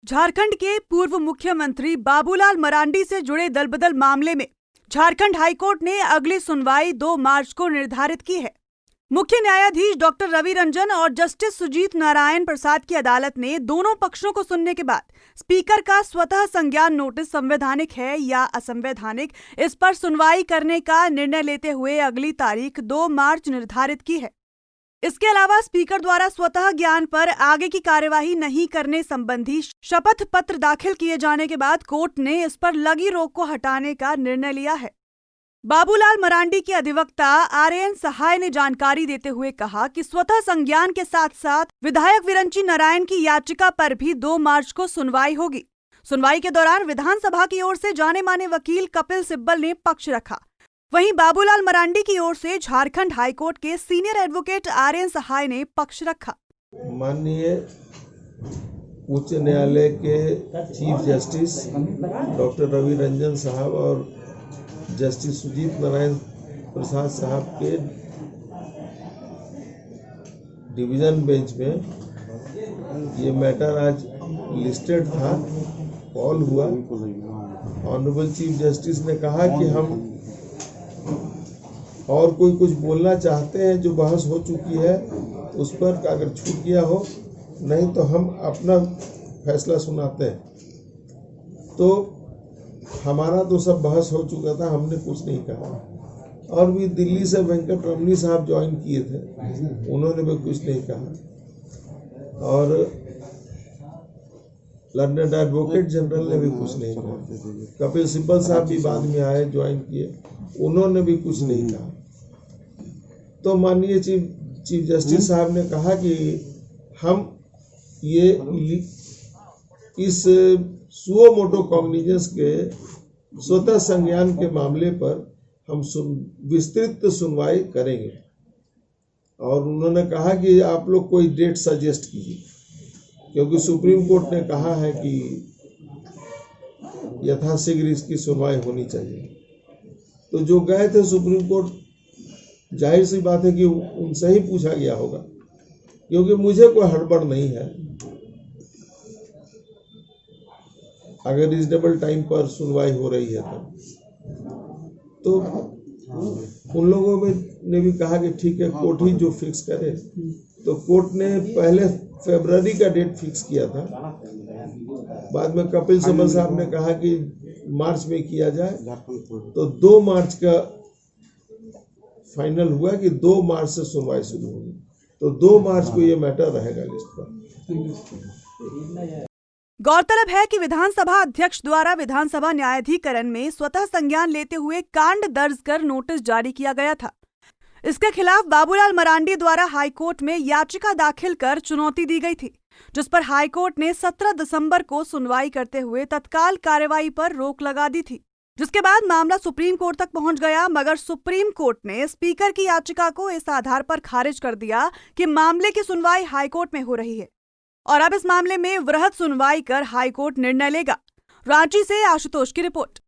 झारखंड के पूर्व मुख्यमंत्री बाबूलाल मरांडी से जुड़े दलबदल मामले में झारखंड हाईकोर्ट ने अगली सुनवाई 2 मार्च को निर्धारित की है। मुख्य न्यायाधीश डॉक्टर रवि रंजन और जस्टिस सुजीत नारायण प्रसाद की अदालत ने दोनों पक्षों को सुनने के बाद स्पीकर का स्वतः संज्ञान नोटिस संवैधानिक है या असंवैधानिक, इस पर सुनवाई करने का निर्णय लेते हुए अगली तारीख 2 मार्च निर्धारित की है। इसके अलावा स्पीकर द्वारा स्वतः ज्ञान पर आगे की कार्यवाही नहीं करने संबंधी शपथ पत्र दाखिल किए जाने के बाद कोर्ट ने इस पर लगी रोक को हटाने का निर्णय लिया है। बाबूलाल मरांडी के अधिवक्ता आरएन सहाय ने जानकारी देते हुए कहा कि स्वतः संज्ञान के साथ साथ विधायक विरंची नारायण की याचिका पर भी 2 मार्च को सुनवाई होगी। सुनवाई के दौरान विधानसभा की ओर से जाने माने वकील कपिल सिब्बल ने पक्ष रखा। वहीं बाबूलाल मरांडी की ओर से झारखंड हाईकोर्ट के सीनियर एडवोकेट आरएन सहाय ने पक्ष रखा। माननीय उच्च न्यायालय के chief justice doctor Ravi Ranjan साहब और जस्टिस सुजीत नारायण प्रसाद साहब के डिवीजन बेंच में ये मैटर आज लिस्टेड था, कॉल हुआ। ऑनरेबल चीफ जस्टिस ने कहा कि हम और कोई कुछ बोलना चाहते हैं, जो बहस हो चुकी है उस पर अगर छूट गया हो, नहीं तो हम अपना फैसला सुनाते हैं। तो हमारा तो सब बहस हो चुका था, हमने कुछ नहीं कहा। और भी दिल्ली से वेंकट रमनी साहब ज्वाइन किए थे, उन्होंने भी कुछ नहीं कहा। और लर्नेड एडवोकेट जनरल ने भी कुछ नहीं कहा। कपिल सिब्बल साहब भी बाद में आए, ज्वाइन किए, उन्होंने भी कुछ नहीं कहा। तो माननीय चीफ जस्टिस साहब ने कहा कि हम ये इस सुओ मोटो कॉग्निजेंस के स्वतः संज्ञान के मामले पर हम विस्तृत सुनवाई करेंगे। और उन्होंने कहा कि आप लोग कोई डेट सजेस्ट कीजिए, क्योंकि सुप्रीम कोर्ट ने कहा है कि यथाशीघ्र इसकी सुनवाई होनी चाहिए। तो जो गए थे सुप्रीम कोर्ट, जाहिर सी बात है कि उनसे ही पूछा गया होगा, क्योंकि मुझे कोई हड़बड़ नहीं है। अगर रीजनेबल टाइम पर सुनवाई हो रही है तो उन लोगों में ने भी कहा कि ठीक है, कोर्ट ही जो फिक्स करे। तो कोर्ट ने पहले फरवरी का डेट फिक्स किया था, बाद में कपिल सिब्बल साहब ने कहा कि मार्च में किया जाए। तो 2 मार्च का फाइनल हुआ कि 2 मार्च से सुनवाई शुरू होगी। तो 2 मार्च को ये मैटर रहेगा लिस्ट पर। गौरतलब है कि विधानसभा अध्यक्ष द्वारा विधानसभा न्यायाधीकरण में स्वतः संज्ञान लेते हुए कांड दर्ज कर नोटिस जारी किया गया था। इसके खिलाफ बाबूलाल मरांडी द्वारा हाईकोर्ट में याचिका दाखिल कर चुनौती दी गई थी, जिस पर हाईकोर्ट ने 17 दिसंबर को सुनवाई करते हुए तत्काल कार्रवाई पर रोक लगा दी थी, जिसके बाद मामला सुप्रीम कोर्ट तक पहुंच गया। मगर सुप्रीम कोर्ट ने स्पीकर की याचिका को इस आधार पर खारिज कर दिया कि मामले की सुनवाई हाईकोर्ट में हो रही है और अब इस मामले में वृहद सुनवाई कर हाईकोर्ट निर्णय लेगा। रांची से आशुतोष की रिपोर्ट।